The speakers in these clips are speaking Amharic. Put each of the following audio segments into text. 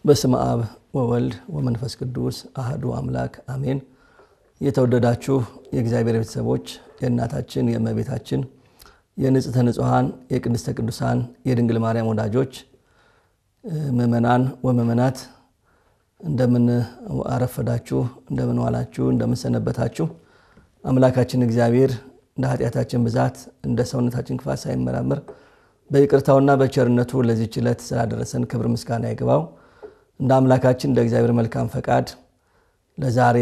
በስመ አብ ወወልድ ወመንፈስ ቅዱስ አሐዱ አምላክ አሜን። የተወደዳችሁ የእግዚአብሔር ቤተሰቦች የእናታችን የእመቤታችን የንጽሕተ ንጹሐን የቅድስተ ቅዱሳን የድንግል ማርያም ወዳጆች ምእመናን ወምእመናት እንደምን አረፈዳችሁ፣ እንደምን ዋላችሁ፣ እንደምን ሰነበታችሁ። አምላካችን እግዚአብሔር እንደ ኃጢአታችን ብዛት እንደ ሰውነታችን ክፋት ሳይመራመር በይቅርታውና በቸርነቱ ለዚህ ዕለት ስላደረሰን ክብር ምስጋና ይግባው። እንደ አምላካችን እንደ እግዚአብሔር መልካም ፈቃድ ለዛሬ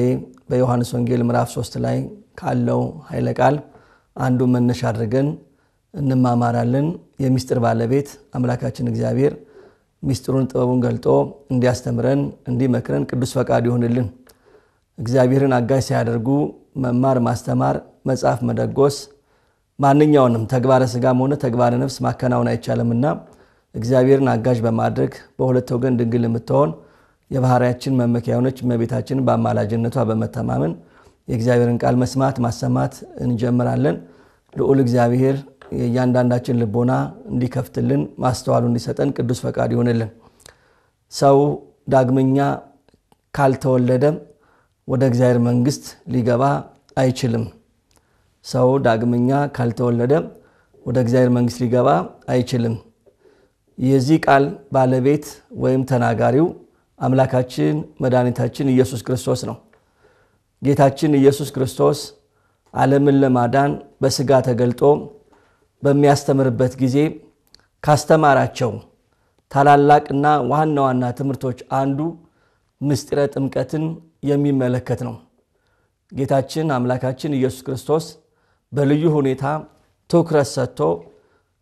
በዮሐንስ ወንጌል ምዕራፍ 3 ላይ ካለው ኃይለ ቃል አንዱ መነሻ አድርገን እንማማራለን። የሚስጥር ባለቤት አምላካችን እግዚአብሔር ሚስጥሩን ጥበቡን ገልጦ እንዲያስተምረን እንዲመክረን ቅዱስ ፈቃድ ይሁንልን። እግዚአብሔርን አጋዥ ሲያደርጉ መማር ማስተማር መጻፍ መደጎስ ማንኛውንም ተግባረ ሥጋም ሆነ ተግባረ ነፍስ ማከናወን አይቻልምና እግዚአብሔርን አጋዥ በማድረግ በሁለት ወገን ድንግል የምትሆን የባህሪያችን መመኪያ የሆነች እመቤታችን በአማላጅነቷ በመተማመን የእግዚአብሔርን ቃል መስማት ማሰማት እንጀምራለን። ልዑል እግዚአብሔር የእያንዳንዳችን ልቦና እንዲከፍትልን ማስተዋሉ እንዲሰጠን ቅዱስ ፈቃድ ይሁንልን። ሰው ዳግመኛ ካልተወለደ ወደ እግዚአብሔር መንግስት ሊገባ አይችልም። ሰው ዳግመኛ ካልተወለደ ወደ እግዚአብሔር መንግስት ሊገባ አይችልም። የዚህ ቃል ባለቤት ወይም ተናጋሪው አምላካችን መድኃኒታችን ኢየሱስ ክርስቶስ ነው። ጌታችን ኢየሱስ ክርስቶስ ዓለምን ለማዳን በሥጋ ተገልጦ በሚያስተምርበት ጊዜ ካስተማራቸው ታላላቅና ዋና ዋና ትምህርቶች አንዱ ምስጢረ ጥምቀትን የሚመለከት ነው። ጌታችን አምላካችን ኢየሱስ ክርስቶስ በልዩ ሁኔታ ትኩረት ሰጥቶ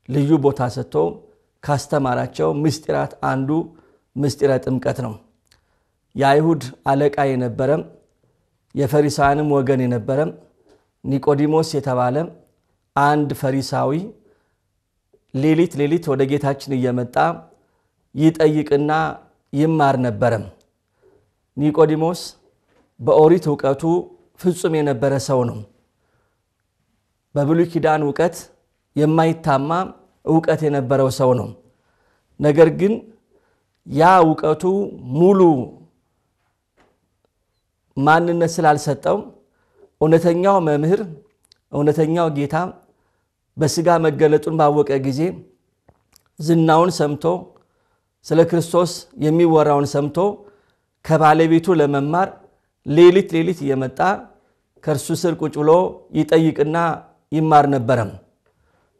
ልዩ ቦታ ሰጥቶ ካስተማራቸው ምስጢራት አንዱ ምስጢረ ጥምቀት ነው። የአይሁድ አለቃ የነበረ የፈሪሳውያንም ወገን የነበረ ኒቆዲሞስ የተባለ አንድ ፈሪሳዊ ሌሊት ወደ ጌታችን እየመጣ ይጠይቅና ይማር ነበረ። ኒቆዲሞስ በኦሪት ዕውቀቱ ፍጹም የነበረ ሰው ነው። በብሉይ ኪዳን ዕውቀት የማይታማ ዕውቀት የነበረው ሰው ነው። ነገር ግን ያ ዕውቀቱ ሙሉ ማንነት ስላልሰጠው እውነተኛው መምህር እውነተኛው ጌታ በሥጋ መገለጡን ባወቀ ጊዜ ዝናውን ሰምቶ ስለ ክርስቶስ የሚወራውን ሰምቶ ከባለቤቱ ለመማር ሌሊት እየመጣ ከእርሱ ስር ቁጭ ብሎ ይጠይቅና ይማር ነበረ።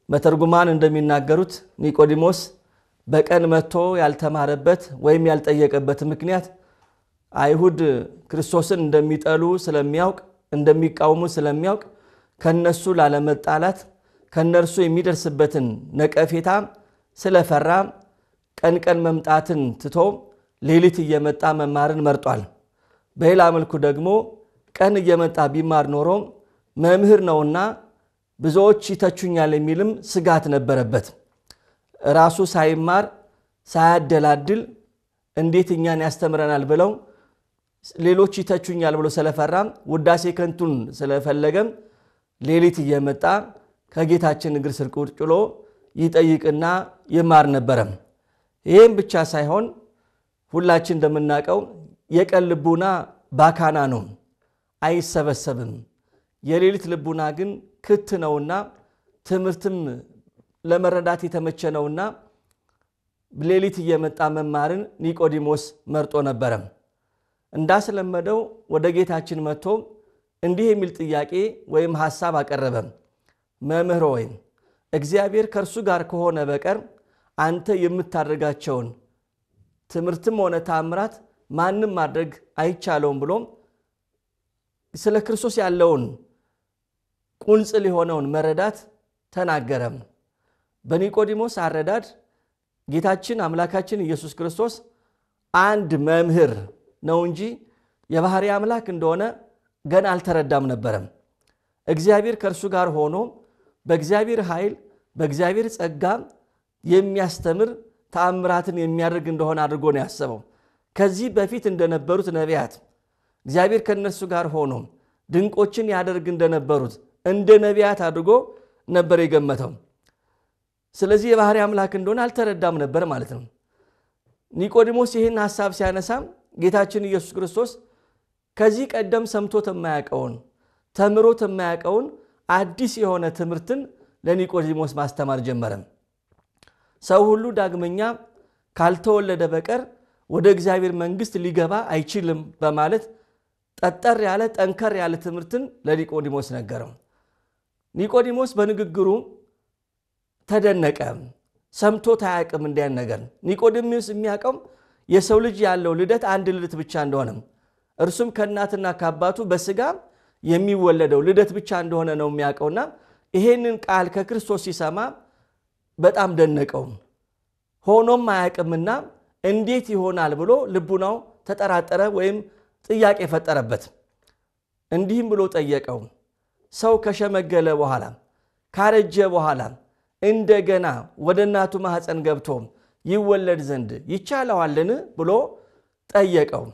መተርጉማን እንደሚናገሩት ኒቆዲሞስ በቀን መጥቶ ያልተማረበት ወይም ያልጠየቀበት ምክንያት አይሁድ ክርስቶስን እንደሚጠሉ ስለሚያውቅ እንደሚቃወሙ ስለሚያውቅ ከነሱ ላለመጣላት ከነርሱ የሚደርስበትን ነቀፌታ ስለፈራ ቀን መምጣትን ትቶ ሌሊት እየመጣ መማርን መርጧል። በሌላ መልኩ ደግሞ ቀን እየመጣ ቢማር ኖሮ መምህር ነውና ብዙዎች ይተቹኛል የሚልም ስጋት ነበረበት። ራሱ ሳይማር ሳያደላድል እንዴት እኛን ያስተምረናል ብለው ሌሎች ይተቹኛል ብሎ ስለፈራ ውዳሴ ከንቱን ስለፈለገ ሌሊት እየመጣ ከጌታችን እግር ስር ቁጭ ብሎ ይጠይቅና ይማር ነበረ። ይሄም ብቻ ሳይሆን ሁላችን እንደምናውቀው የቀን ልቡና ባካና ነው፣ አይሰበሰብም። የሌሊት ልቡና ግን ክት ነውና ትምህርትም ለመረዳት የተመቸ ነውና ሌሊት እየመጣ መማርን ኒቆዲሞስ መርጦ ነበረ። እንዳስለመደው ወደ ጌታችን መጥቶ እንዲህ የሚል ጥያቄ ወይም ሐሳብ አቀረበ። መምህር ሆይ እግዚአብሔር ከእርሱ ጋር ከሆነ በቀር አንተ የምታደርጋቸውን ትምህርትም ሆነ ተአምራት ማንም ማድረግ አይቻለውም ብሎ ስለ ክርስቶስ ያለውን ቁንጽል የሆነውን መረዳት ተናገረ። በኒቆዲሞስ አረዳድ ጌታችን አምላካችን ኢየሱስ ክርስቶስ አንድ መምህር ነው እንጂ የባህሪ አምላክ እንደሆነ ገና አልተረዳም ነበር። እግዚአብሔር ከእርሱ ጋር ሆኖ በእግዚአብሔር ኃይል በእግዚአብሔር ጸጋ የሚያስተምር ተአምራትን የሚያደርግ እንደሆነ አድርጎ ነው ያሰበው። ከዚህ በፊት እንደነበሩት ነቢያት እግዚአብሔር ከነሱ ጋር ሆኖ ድንቆችን ያደርግ እንደነበሩት እንደ ነቢያት አድርጎ ነበር የገመተው። ስለዚህ የባህሪ አምላክ እንደሆነ አልተረዳም ነበር ማለት ነው። ኒቆዲሞስ ይህን ሐሳብ ሲያነሳም ጌታችን ኢየሱስ ክርስቶስ ከዚህ ቀደም ሰምቶት የማያውቀውን ተምሮት የማያውቀውን አዲስ የሆነ ትምህርትን ለኒቆዲሞስ ማስተማር ጀመረ። ሰው ሁሉ ዳግመኛ ካልተወለደ በቀር ወደ እግዚአብሔር መንግሥት ሊገባ አይችልም በማለት ጠጠር ያለ ጠንከር ያለ ትምህርትን ለኒቆዲሞስ ነገረው። ኒቆዲሞስ በንግግሩ ተደነቀ። ሰምቶት አያውቅም እንዲያን ነገር። ኒቆዲሞስ የሚያውቀው የሰው ልጅ ያለው ልደት አንድ ልደት ብቻ እንደሆነ እርሱም ከእናትና ከአባቱ በሥጋ የሚወለደው ልደት ብቻ እንደሆነ ነው የሚያውቀውና ይሄንን ቃል ከክርስቶስ ሲሰማ በጣም ደነቀው። ሆኖም አያውቅምና እንዴት ይሆናል ብሎ ልቡናው ተጠራጠረ ወይም ጥያቄ ፈጠረበት። እንዲህም ብሎ ጠየቀው፣ ሰው ከሸመገለ በኋላ ካረጀ በኋላ እንደገና ወደ እናቱ ማህፀን ገብቶ ይወለድ ዘንድ ይቻለዋልን ብሎ ጠየቀው።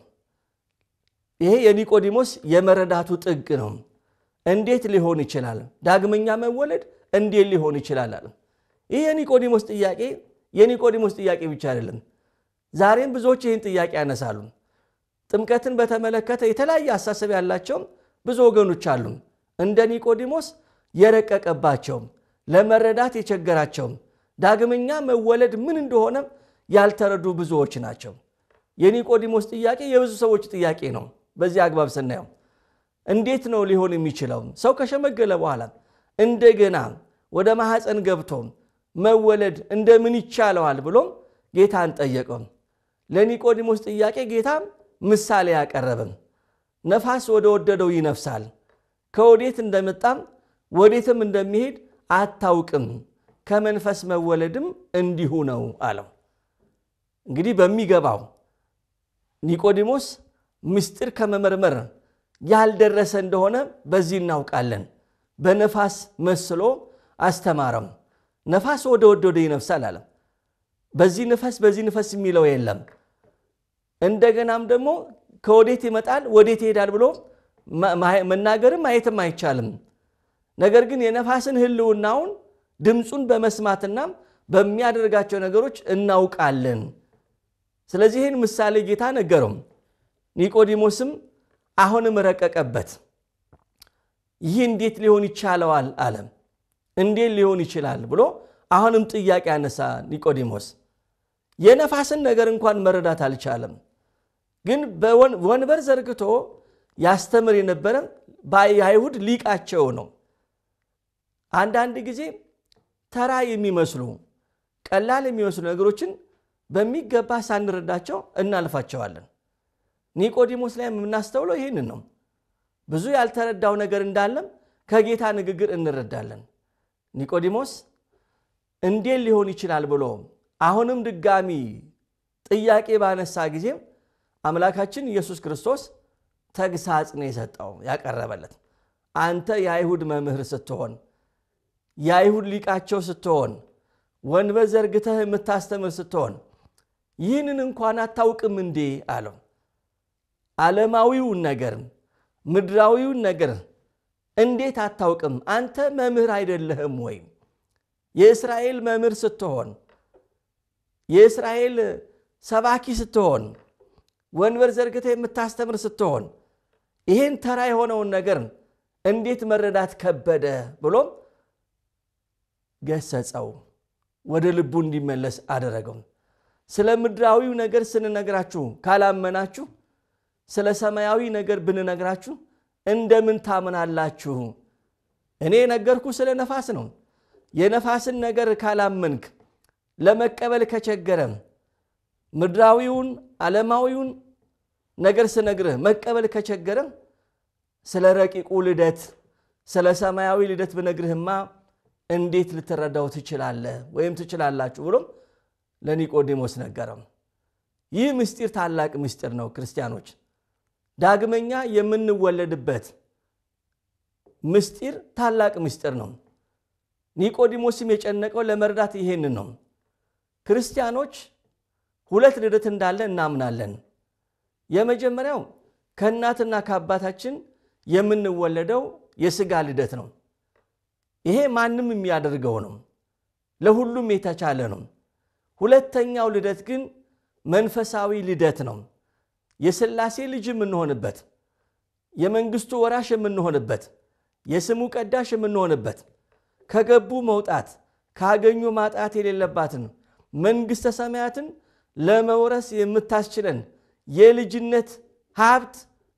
ይሄ የኒቆዲሞስ የመረዳቱ ጥግ ነው። እንዴት ሊሆን ይችላል? ዳግመኛ መወለድ እንዴት ሊሆን ይችላል አለ። ይሄ የኒቆዲሞስ ጥያቄ ብቻ አይደለም። ዛሬም ብዙዎች ይህን ጥያቄ ያነሳሉ። ጥምቀትን በተመለከተ የተለያየ አሳሰብ ያላቸው ብዙ ወገኖች አሉ። እንደ ኒቆዲሞስ የረቀቀባቸው ለመረዳት የቸገራቸው ዳግመኛ መወለድ ምን እንደሆነ ያልተረዱ ብዙዎች ናቸው። የኒቆዲሞስ ጥያቄ የብዙ ሰዎች ጥያቄ ነው። በዚህ አግባብ ስናየው እንዴት ነው ሊሆን የሚችለው? ሰው ከሸመገለ በኋላ እንደገና ወደ ማህፀን ገብቶ መወለድ እንደምን ይቻለዋል ብሎ ጌታን ጠየቀው። ለኒቆዲሞስ ጥያቄ ጌታ ምሳሌ ያቀረበ፣ ነፋስ ወደ ወደደው ይነፍሳል፣ ከወዴት እንደመጣም ወዴትም እንደሚሄድ አታውቅም፣ ከመንፈስ መወለድም እንዲሁ ነው አለው። እንግዲህ በሚገባው ኒቆዲሞስ ምስጢር ከመመርመር ያልደረሰ እንደሆነ በዚህ እናውቃለን። በነፋስ መስሎ አስተማረም። ነፋስ ወደ ወደደው ይነፍሳል አለ። በዚህ ንፈስ የሚለው የለም። እንደገናም ደግሞ ከወዴት ይመጣል ወዴት ይሄዳል ብሎ መናገርም ማየትም አይቻልም። ነገር ግን የነፋስን ህልውናውን ድምጹን በመስማትና በሚያደርጋቸው ነገሮች እናውቃለን። ስለዚህ ይህን ምሳሌ ጌታ ነገረው። ኒቆዲሞስም አሁንም ረቀቀበት። ይህ እንዴት ሊሆን ይቻለዋል አለ። እንዴት ሊሆን ይችላል ብሎ አሁንም ጥያቄ አነሳ ኒቆዲሞስ። የነፋስን ነገር እንኳን መረዳት አልቻለም። ግን በወንበር ዘርግቶ ያስተምር የነበረ በአይሁድ ሊቃቸው ነው። አንዳንድ ጊዜ ተራ የሚመስሉ ቀላል የሚመስሉ ነገሮችን በሚገባ ሳንረዳቸው እናልፋቸዋለን። ኒቆዲሞስ ላይ የምናስተውለው ይህንን ነው። ብዙ ያልተረዳው ነገር እንዳለም ከጌታ ንግግር እንረዳለን። ኒቆዲሞስ እንዴት ሊሆን ይችላል ብሎ አሁንም ድጋሚ ጥያቄ ባነሳ ጊዜ አምላካችን ኢየሱስ ክርስቶስ ተግሳጽ ነው የሰጠው ያቀረበለት። አንተ የአይሁድ መምህር ስትሆን የአይሁድ ሊቃቸው ስትሆን ወንበር ዘርግተህ የምታስተምር ስትሆን ይህንን እንኳን አታውቅም እንዴ አለው። ዓለማዊውን ነገር ምድራዊውን ነገር እንዴት አታውቅም? አንተ መምህር አይደለህም ወይ? የእስራኤል መምህር ስትሆን የእስራኤል ሰባኪ ስትሆን ወንበር ዘርግተህ የምታስተምር ስትሆን ይህን ተራ የሆነውን ነገር እንዴት መረዳት ከበደ ብሎ ገሰጸው። ወደ ልቡ እንዲመለስ አደረገው። ስለ ምድራዊው ነገር ስንነግራችሁ ካላመናችሁ ስለ ሰማያዊ ነገር ብንነግራችሁ እንደምን ታምናላችሁ? እኔ ነገርኩ ስለ ነፋስ ነው። የነፋስን ነገር ካላመንክ ለመቀበል ከቸገረ ምድራዊውን ዓለማዊውን ነገር ስነግርህ መቀበል ከቸገረ ስለ ረቂቁ ልደት ስለ ሰማያዊ ልደት ብነግርህማ እንዴት ልትረዳው ትችላለህ ወይም ትችላላችሁ ብሎ ለኒቆዲሞስ ነገረው። ይህ ምስጢር ታላቅ ምስጢር ነው ክርስቲያኖች። ዳግመኛ የምንወለድበት ምስጢር ታላቅ ምስጢር ነው። ኒቆዲሞስም የጨነቀው ለመረዳት ይሄንን ነው። ክርስቲያኖች ሁለት ልደት እንዳለ እናምናለን። የመጀመሪያው ከእናትና ከአባታችን የምንወለደው የሥጋ ልደት ነው። ይሄ ማንም የሚያደርገው ነው፣ ለሁሉም የተቻለ ነው። ሁለተኛው ልደት ግን መንፈሳዊ ልደት ነው። የሥላሴ ልጅ የምንሆንበት፣ የመንግስቱ ወራሽ የምንሆንበት፣ የስሙ ቀዳሽ የምንሆንበት፣ ከገቡ መውጣት ካገኙ ማጣት የሌለባትን መንግስተ ሰማያትን ለመውረስ የምታስችለን የልጅነት ሀብት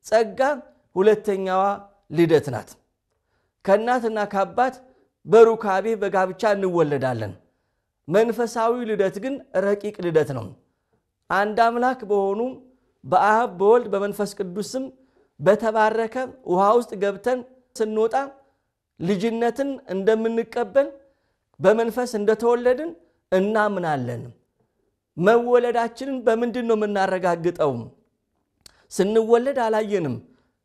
ጸጋ ሁለተኛዋ ልደት ናት። ከእናትና ከአባት በሩካቤ በጋብቻ እንወለዳለን። መንፈሳዊ ልደት ግን ረቂቅ ልደት ነው። አንድ አምላክ በሆኑ በአብ በወልድ በመንፈስ ቅዱስም በተባረከ ውሃ ውስጥ ገብተን ስንወጣ ልጅነትን እንደምንቀበል በመንፈስ እንደተወለድን እናምናለን። መወለዳችንን በምንድን ነው የምናረጋግጠው? ስንወለድ አላየንም።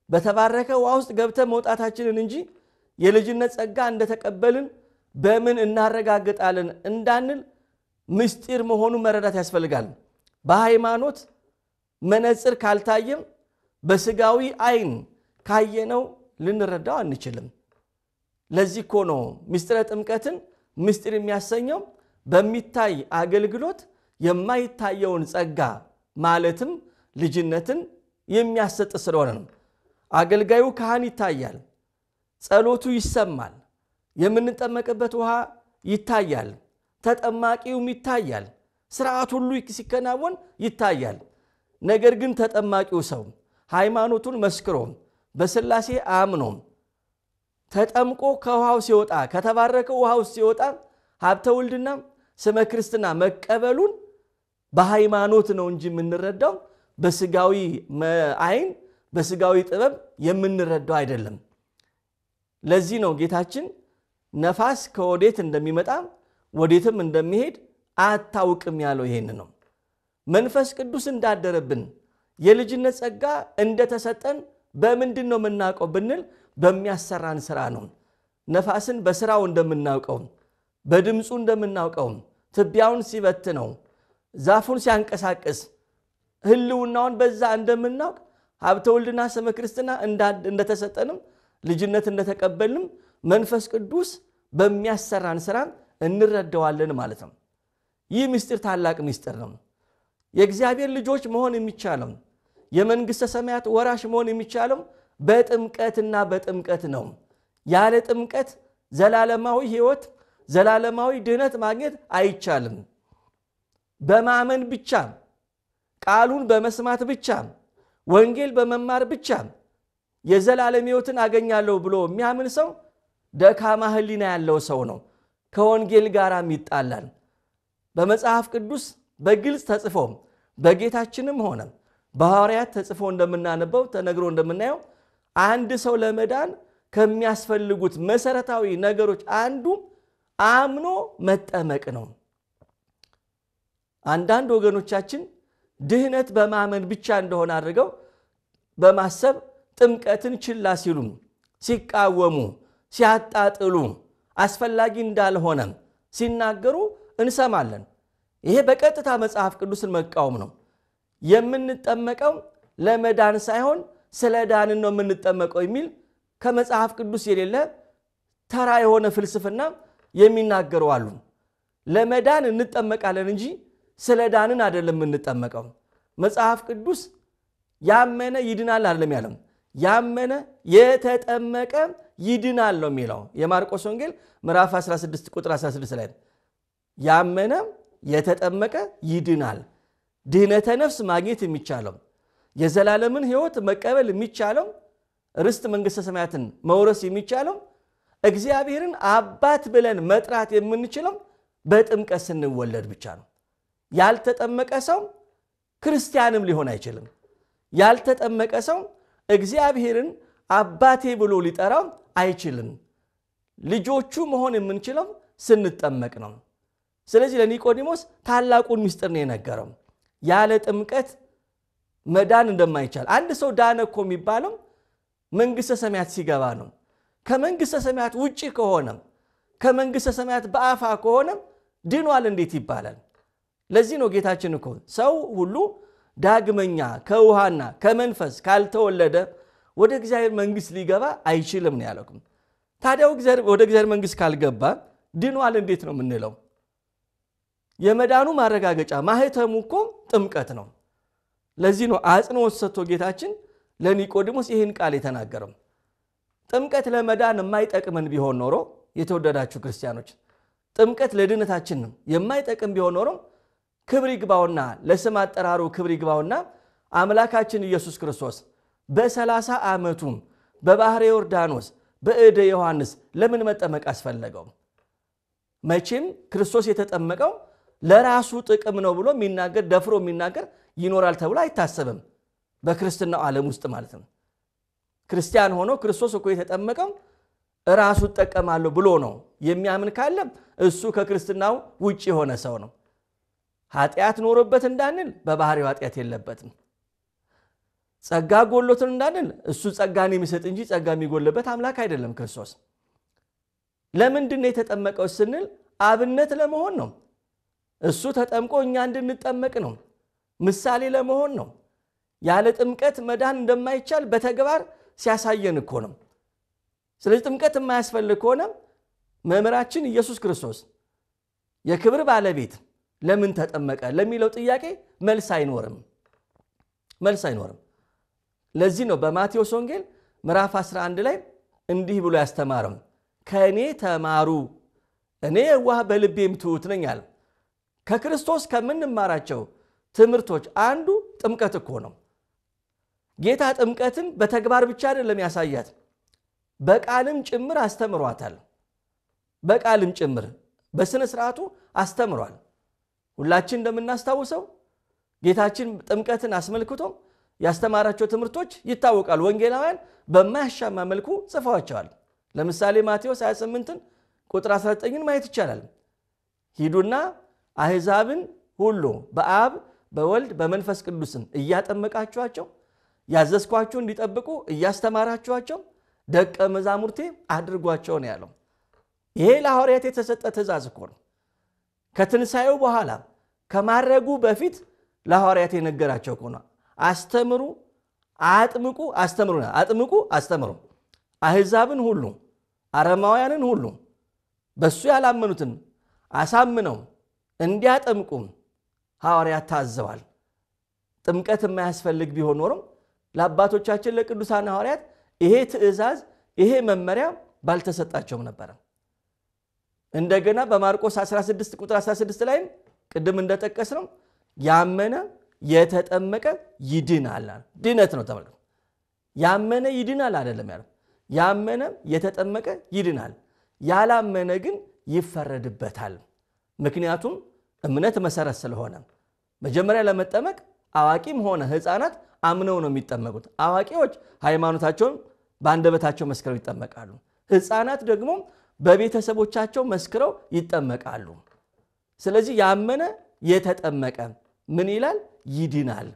በተባረከ ውሃ ውስጥ ገብተን መውጣታችንን እንጂ የልጅነት ጸጋ እንደተቀበልን በምን እናረጋግጣለን እንዳንል ምስጢር መሆኑን መረዳት ያስፈልጋል። በሃይማኖት መነጽር ካልታየም በስጋዊ አይን ካየነው ልንረዳው አንችልም። ለዚህ እኮ ነው ምስጢረ ጥምቀትን ምስጢር የሚያሰኘው በሚታይ አገልግሎት የማይታየውን ጸጋ ማለትም ልጅነትን የሚያሰጥ ስለሆነ ነው። አገልጋዩ ካህን ይታያል፣ ጸሎቱ ይሰማል፣ የምንጠመቅበት ውሃ ይታያል፣ ተጠማቂውም ይታያል፣ ስርዓት ሁሉ ሲከናወን ይታያል። ነገር ግን ተጠማቂው ሰው ሃይማኖቱን መስክሮ በሥላሴ አምኖ ተጠምቆ ከውሃው ሲወጣ ከተባረከው ውሃው ሲወጣ ሀብተ ውልድና ስመ ክርስትና መቀበሉን በሃይማኖት ነው እንጂ የምንረዳው በስጋዊ አይን በስጋዊ ጥበብ የምንረዳው አይደለም። ለዚህ ነው ጌታችን ነፋስ ከወዴት እንደሚመጣ ወዴትም እንደሚሄድ አታውቅም ያለው። ይሄን ነው መንፈስ ቅዱስ እንዳደረብን የልጅነት ጸጋ እንደተሰጠን በምንድን ነው የምናውቀው ብንል በሚያሰራን ስራ ነው። ነፋስን በስራው እንደምናውቀው በድምፁ እንደምናውቀው ትቢያውን ሲበትነው ዛፉን ሲያንቀሳቅስ ህልውናውን በዛ እንደምናውቅ ሀብተ ውልድና ስመ ክርስትና እንደተሰጠንም ልጅነት እንደተቀበልንም መንፈስ ቅዱስ በሚያሰራን ስራ እንረዳዋለን ማለት ነው። ይህ ምስጢር ታላቅ ምስጢር ነው። የእግዚአብሔር ልጆች መሆን የሚቻለው የመንግስተ ሰማያት ወራሽ መሆን የሚቻለው በጥምቀትና በጥምቀት ነው። ያለ ጥምቀት ዘላለማዊ ሕይወት ዘላለማዊ ድህነት ማግኘት አይቻልም። በማመን ብቻ ቃሉን በመስማት ብቻ ወንጌል በመማር ብቻ የዘላለም ሕይወትን አገኛለሁ ብሎ የሚያምን ሰው ደካማ ሕሊና ያለው ሰው ነው። ከወንጌል ጋራም ይጣላል። በመጽሐፍ ቅዱስ በግልጽ ተጽፎ በጌታችንም ሆነ በሐዋርያት ተጽፎ እንደምናነበው ተነግሮ እንደምናየው አንድ ሰው ለመዳን ከሚያስፈልጉት መሰረታዊ ነገሮች አንዱ አምኖ መጠመቅ ነው። አንዳንድ ወገኖቻችን ድህነት በማመን ብቻ እንደሆነ አድርገው በማሰብ ጥምቀትን ችላ ሲሉ ሲቃወሙ ሲያጣጥሉ አስፈላጊ እንዳልሆነ ሲናገሩ እንሰማለን። ይሄ በቀጥታ መጽሐፍ ቅዱስን መቃወም ነው። የምንጠመቀው ለመዳን ሳይሆን ስለ ዳንን ነው የምንጠመቀው የሚል ከመጽሐፍ ቅዱስ የሌለ ተራ የሆነ ፍልስፍና የሚናገሩ አሉ። ለመዳን እንጠመቃለን እንጂ ስለ ዳንን አይደለም የምንጠመቀው። መጽሐፍ ቅዱስ ያመነ ይድናል አይደለም ያለው፣ ያመነ የተጠመቀ ይድናል ነው የሚለው። የማርቆስ ወንጌል ምዕራፍ 16 ቁጥር 16 ላይ ያመነ የተጠመቀ ይድናል። ድህነተ ነፍስ ማግኘት የሚቻለው የዘላለምን ሕይወት መቀበል የሚቻለው ርስት መንግስተ ሰማያትን መውረስ የሚቻለው እግዚአብሔርን አባት ብለን መጥራት የምንችለው በጥምቀት ስንወለድ ብቻ ነው። ያልተጠመቀ ሰው ክርስቲያንም ሊሆን አይችልም። ያልተጠመቀ ሰው እግዚአብሔርን አባቴ ብሎ ሊጠራው አይችልም። ልጆቹ መሆን የምንችለው ስንጠመቅ ነው። ስለዚህ ለኒቆዲሞስ ታላቁን ምስጢር ነው የነገረው። ያለ ጥምቀት መዳን እንደማይቻል። አንድ ሰው ዳነ እኮ የሚባለው መንግስተ ሰማያት ሲገባ ነው። ከመንግስተ ሰማያት ውጪ ከሆነ ከመንግስተ ሰማያት በአፋ ከሆነ ድኗል እንዴት ይባላል? ለዚህ ነው ጌታችን እኮ ሰው ሁሉ ዳግመኛ ከውሃና ከመንፈስ ካልተወለደ ወደ እግዚአብሔር መንግስት ሊገባ አይችልም ነው ያለው። ታዲያ ወደ እግዚአብሔር መንግስት ካልገባ ድኗል እንዴት ነው የምንለው? የመዳኑ ማረጋገጫ ማህተሙ እኮ ጥምቀት ነው። ለዚህ ነው አጽንኦት ሰጥቶ ጌታችን ለኒቆዲሞስ ይህን ቃል የተናገረው። ጥምቀት ለመዳን የማይጠቅመን ቢሆን ኖሮ የተወደዳችሁ ክርስቲያኖች ጥምቀት ለድነታችን የማይጠቅም ቢሆን ኖሮ ክብር ይግባውና ለስም አጠራሩ ክብር ይግባውና አምላካችን ኢየሱስ ክርስቶስ በ30 ዓመቱ በባህረ ዮርዳኖስ በእደ ዮሐንስ ለምን መጠመቅ አስፈለገው? መቼም ክርስቶስ የተጠመቀው ለራሱ ጥቅም ነው ብሎ የሚናገር ደፍሮ የሚናገር ይኖራል ተብሎ አይታሰብም በክርስትናው ዓለም ውስጥ ማለት ነው። ክርስቲያን ሆኖ ክርስቶስ እኮ የተጠመቀው ራሱ ተጠቀማለሁ ብሎ ነው የሚያምን ካለ እሱ ከክርስትናው ውጪ የሆነ ሰው ነው። ኃጢአት ኖሮበት እንዳንል በባህሪው ኃጢአት የለበትም። ጸጋ ጎሎትን እንዳንል እሱ ጸጋን የሚሰጥ እንጂ ጸጋ የሚጎልበት አምላክ አይደለም ክርስቶስ። ለምንድን ነው የተጠመቀው ስንል አብነት ለመሆን ነው። እሱ ተጠምቆ እኛ እንድንጠመቅ ነው። ምሳሌ ለመሆን ነው። ያለ ጥምቀት መዳን እንደማይቻል በተግባር ሲያሳየን እኮ ነው። ስለዚህ ጥምቀት የማያስፈልግ ከሆነ መምህራችን ኢየሱስ ክርስቶስ የክብር ባለቤት ለምን ተጠመቀ ለሚለው ጥያቄ መልስ አይኖርም። ለዚህ ነው በማቴዎስ ወንጌል ምዕራፍ 11 ላይ እንዲህ ብሎ ያስተማረው ከኔ ተማሩ እኔ የዋህ በልቤም ትሑት ነኝ አለ። ከክርስቶስ ከምንማራቸው ትምህርቶች አንዱ ጥምቀት እኮ ነው። ጌታ ጥምቀትን በተግባር ብቻ አይደለም ያሳያት፣ በቃልም ጭምር አስተምሯታል። በቃልም ጭምር በስነ ስርዓቱ አስተምሯል። ሁላችን እንደምናስታውሰው ጌታችን ጥምቀትን አስመልክቶ ያስተማራቸው ትምህርቶች ይታወቃሉ። ወንጌላውያን በማያሻማ መልኩ ጽፈዋቸዋል። ለምሳሌ ማቴዎስ 28 ቁጥር 19ን ማየት ይቻላል። ሂዱና አሕዛብን ሁሉ በአብ በወልድ በመንፈስ ቅዱስም እያጠመቃችኋቸው ያዘዝኳችሁ እንዲጠብቁ እያስተማራችኋቸው ደቀ መዛሙርቴ አድርጓቸው ነው ያለው። ይሄ ለሐዋርያት የተሰጠ ትእዛዝ እኮ ነው። ከትንሳኤው በኋላ ከማረጉ በፊት ለሐዋርያት የነገራቸው እኮ ነው። አስተምሩ፣ አጥምቁ፣ አስተምሩ አሕዛብን ሁሉ አረማውያንን ሁሉ በሱ ያላመኑትን አሳምነው እንዲያጠምቁ ሐዋርያት ታዘዋል። ጥምቀት የማያስፈልግ ቢሆን ኖሮ ለአባቶቻችን ለቅዱሳን ሐዋርያት ይሄ ትእዛዝ ይሄ መመሪያ ባልተሰጣቸውም ነበር። እንደገና በማርቆስ 16 ቁጥር 16 ላይ ቅድም እንደጠቀስነው ያመነ የተጠመቀ ይድናል። ድነት ነው ተመልከቱ። ያመነ ይድናል አይደለም ያለው። ያመነ የተጠመቀ ይድናል፣ ያላመነ ግን ይፈረድበታል። ምክንያቱም እምነት መሰረት ስለሆነ መጀመሪያ ለመጠመቅ አዋቂም ሆነ ሕፃናት አምነው ነው የሚጠመቁት። አዋቂዎች ሃይማኖታቸውን በአንደበታቸው መስክረው ይጠመቃሉ። ሕፃናት ደግሞ በቤተሰቦቻቸው መስክረው ይጠመቃሉ። ስለዚህ ያመነ የተጠመቀ ምን ይላል? ይድናል።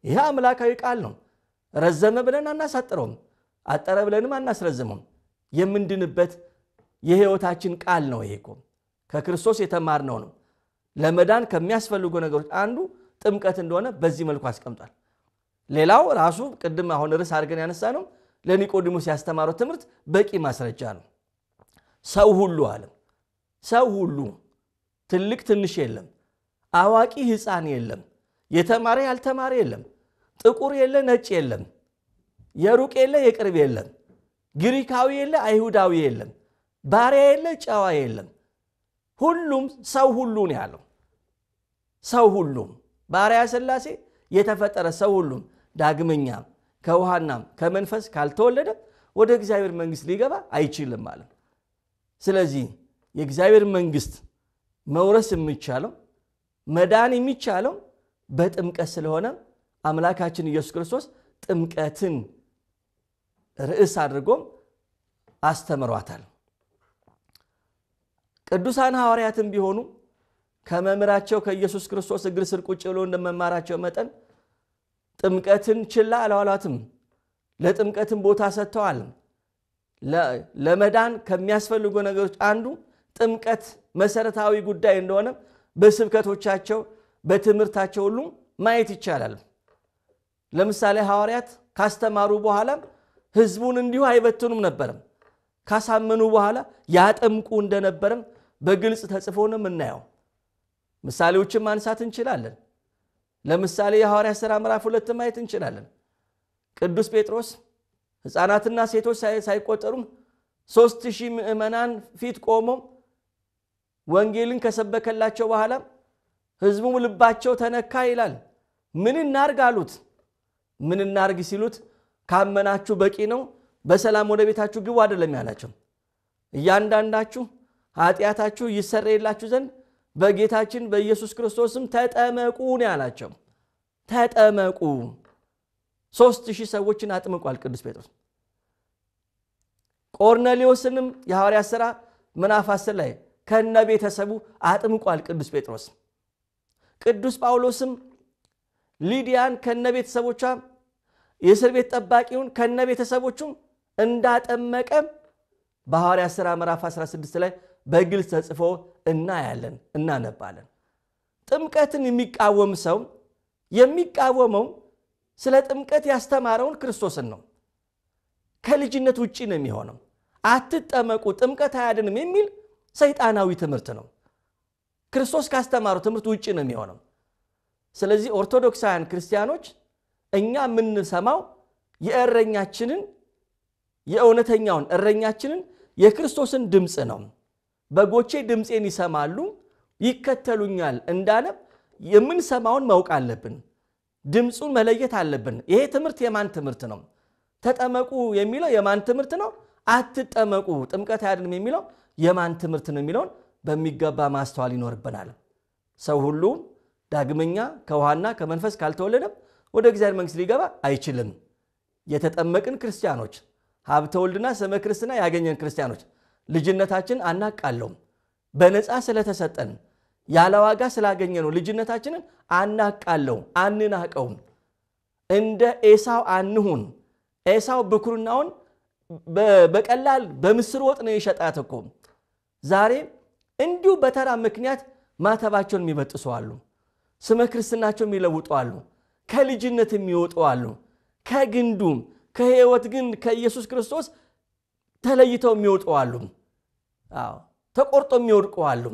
ይሄ አምላካዊ ቃል ነው። ረዘመ ብለን አናሳጥረውም፣ አጠረ ብለንም አናስረዝመውም። የምንድንበት የሕይወታችን ቃል ነው። ይሄ እኮ ከክርስቶስ የተማርነው ነው። ለመዳን ከሚያስፈልጉ ነገሮች አንዱ ጥምቀት እንደሆነ በዚህ መልኩ አስቀምጧል። ሌላው ራሱ ቅድም አሁን ርዕስ አድርገን ያነሳነው ለኒቆዲሞስ ያስተማረው ትምህርት በቂ ማስረጃ ነው። ሰው ሁሉ አለ፣ ሰው ሁሉ ትልቅ ትንሽ የለም፣ አዋቂ ሕፃን የለም፣ የተማረ ያልተማረ የለም፣ ጥቁር የለ ነጭ የለም፣ የሩቅ የለ የቅርብ የለም፣ ግሪካዊ የለ አይሁዳዊ የለም፣ ባሪያ የለ ጨዋ የለም። ሁሉም ሰው ሁሉ ነው ያለው። ሰው ሁሉ ባሪያ ሥላሴ የተፈጠረ ሰው ሁሉ ዳግመኛ ከውሃና ከመንፈስ ካልተወለደ ወደ እግዚአብሔር መንግሥት ሊገባ አይችልም ማለት። ስለዚህ የእግዚአብሔር መንግሥት መውረስ የሚቻለው መዳን የሚቻለው በጥምቀት ስለሆነ አምላካችን ኢየሱስ ክርስቶስ ጥምቀትን ርዕስ አድርጎ አስተምሯታል። ቅዱሳን ሐዋርያትም ቢሆኑ ከመምህራቸው ከኢየሱስ ክርስቶስ እግር ስር ቁጭ ብሎ እንደመማራቸው መጠን ጥምቀትን ችላ አላሏትም። ለጥምቀትን ቦታ ሰጥተዋል። ለመዳን ከሚያስፈልጉ ነገሮች አንዱ ጥምቀት መሰረታዊ ጉዳይ እንደሆነ በስብከቶቻቸው በትምህርታቸው ሁሉ ማየት ይቻላል። ለምሳሌ ሐዋርያት ካስተማሩ በኋላ ሕዝቡን እንዲሁ አይበትኑም ነበርም። ካሳመኑ በኋላ ያጠምቁ እንደነበርም በግልጽ ተጽፎ ነው የምናየው። ምሳሌዎችን ማንሳት እንችላለን። ለምሳሌ የሐዋርያት ሥራ ምዕራፍ 2 ማየት እንችላለን። ቅዱስ ጴጥሮስ ሕፃናትና ሴቶች ሳይቆጠሩ 3000 ምዕመናን ፊት ቆሞ ወንጌልን ከሰበከላቸው በኋላ ሕዝቡም ልባቸው ተነካ ይላል። ምን እናርግ አሉት። ምን እናርግ ሲሉት ካመናችሁ በቂ ነው፣ በሰላም ወደ ቤታችሁ ግቡ አይደለም ያላቸው። እያንዳንዳችሁ ኃጢአታችሁ ይሰረይላችሁ ዘንድ በጌታችን በኢየሱስ ክርስቶስም ተጠመቁ ነው ያላቸው። ተጠመቁ። 3000 ሰዎችን አጥምቋል ቅዱስ ጴጥሮስ። ቆርኔሌዎስንም የሐዋርያት ሥራ ምዕራፍ 10 ላይ ከነ ቤተሰቡ አጥምቋል ቅዱስ ጴጥሮስ። ቅዱስ ጳውሎስም ሊዲያን ከነ ቤተሰቦቿ የእስር ቤት ጠባቂውን ከነ ቤተሰቦቹ እንዳጠመቀ በሐዋርያት ሥራ ምዕራፍ 16 ላይ በግልጽ ተጽፎ እናያለን እናነባለን። ጥምቀትን የሚቃወም ሰው የሚቃወመው ስለ ጥምቀት ያስተማረውን ክርስቶስን ነው። ከልጅነት ውጪ ነው የሚሆነው። አትጠመቁ ጥምቀት አያድንም የሚል ሰይጣናዊ ትምህርት ነው። ክርስቶስ ካስተማረው ትምህርት ውጪ ነው የሚሆነው። ስለዚህ ኦርቶዶክሳውያን ክርስቲያኖች እኛ የምንሰማው የእረኛችንን የእውነተኛውን እረኛችንን የክርስቶስን ድምጽ ነው። በጎቼ ድምጼን ይሰማሉ ይከተሉኛል እንዳለ የምንሰማውን ማወቅ አለብን። ድምጹን መለየት አለብን። ይሄ ትምህርት የማን ትምህርት ነው? ተጠመቁ የሚለው የማን ትምህርት ነው? አትጠመቁ ጥምቀት አያድንም የሚለው የማን ትምህርት ነው የሚለውን በሚገባ ማስተዋል ይኖርብናል። ሰው ሁሉ ዳግመኛ ከውሃና ከመንፈስ ካልተወለደ ወደ እግዚአብሔር መንግሥት ሊገባ አይችልም። የተጠመቅን ክርስቲያኖች ሀብተ ወልድና ስመ ክርስትና ያገኘን ክርስቲያኖች ልጅነታችን አናቃለውም። በነፃ ስለተሰጠን ያለ ዋጋ ስላገኘነው ልጅነታችንን አናቃለው አንናቀውም። እንደ ኤሳው አንሁን። ኤሳው ብኩርናውን በቀላል በምስር ወጥ ነው የሸጣት እኮ። ዛሬ እንዲሁ በተራ ምክንያት ማተባቸውን የሚበጥሱ አሉ። ስመ ክርስትናቸውን የሚለውጡ አሉ። ከልጅነት የሚወጡ አሉ። ከግንዱ ከሕይወት ግን ከኢየሱስ ክርስቶስ ተለይተው የሚወጡ አሉ። አዎ ተቆርጦ የሚወድቁ አሉ።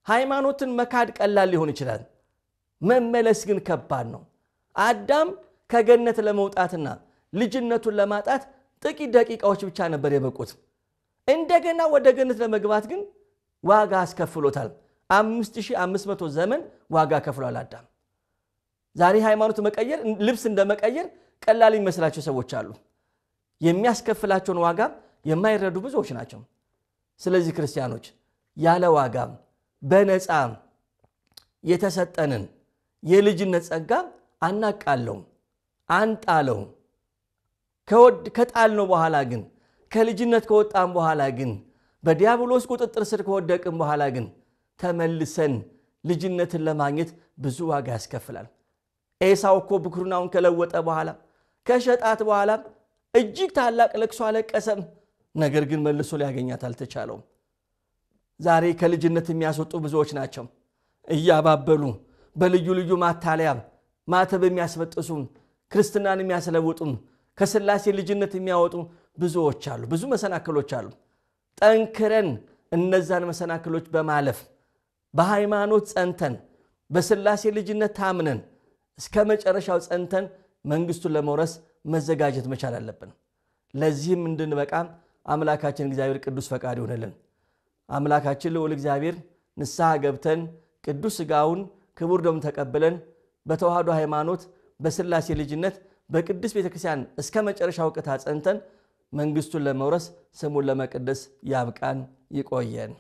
ሃይማኖትን መካድ ቀላል ሊሆን ይችላል። መመለስ ግን ከባድ ነው። አዳም ከገነት ለመውጣትና ልጅነቱን ለማጣት ጥቂት ደቂቃዎች ብቻ ነበር የበቁት። እንደገና ወደ ገነት ለመግባት ግን ዋጋ አስከፍሎታል። 5500 ዘመን ዋጋ ከፍሏል አዳም። ዛሬ ሃይማኖት መቀየር ልብስ እንደመቀየር ቀላል የሚመስላቸው ሰዎች አሉ። የሚያስከፍላቸውን ዋጋ የማይረዱ ብዙዎች ናቸው። ስለዚህ ክርስቲያኖች ያለ ዋጋ በነፃ የተሰጠንን የልጅነት ጸጋ አናቃለው አንጣለው። ከጣልነው በኋላ ግን ከልጅነት ከወጣን በኋላ ግን በዲያብሎስ ቁጥጥር ስር ከወደቅን በኋላ ግን ተመልሰን ልጅነትን ለማግኘት ብዙ ዋጋ ያስከፍላል። ኤሳው እኮ ብኩርናውን ከለወጠ በኋላ ከሸጣት በኋላ እጅግ ታላቅ ለቅሶ አለቀሰ። ነገር ግን መልሶ ሊያገኛት አልተቻለውም። ዛሬ ከልጅነት የሚያስወጡ ብዙዎች ናቸው። እያባበሉ በልዩ ልዩ ማታለያ ማተብ የሚያስበጥሱ ክርስትናን የሚያስለውጡ ከሥላሴ ልጅነት የሚያወጡ ብዙዎች አሉ። ብዙ መሰናክሎች አሉ። ጠንክረን እነዛን መሰናክሎች በማለፍ በሃይማኖት ጸንተን በሥላሴ ልጅነት ታምነን እስከ መጨረሻው ጸንተን መንግስቱን ለመውረስ መዘጋጀት መቻል አለብን። ለዚህም እንድንበቃ አምላካችን እግዚአብሔር ቅዱስ ፈቃድ ይሁንልን። አምላካችን ልዑል እግዚአብሔር ንስሐ ገብተን ቅዱስ ሥጋውን ክቡር ደሙን ተቀብለን በተዋህዶ ሃይማኖት በሥላሴ ልጅነት በቅድስት ቤተክርስቲያን እስከ መጨረሻው ቅታ ጸንተን መንግስቱን ለመውረስ ስሙን ለመቀደስ ያብቃን። ይቆየን።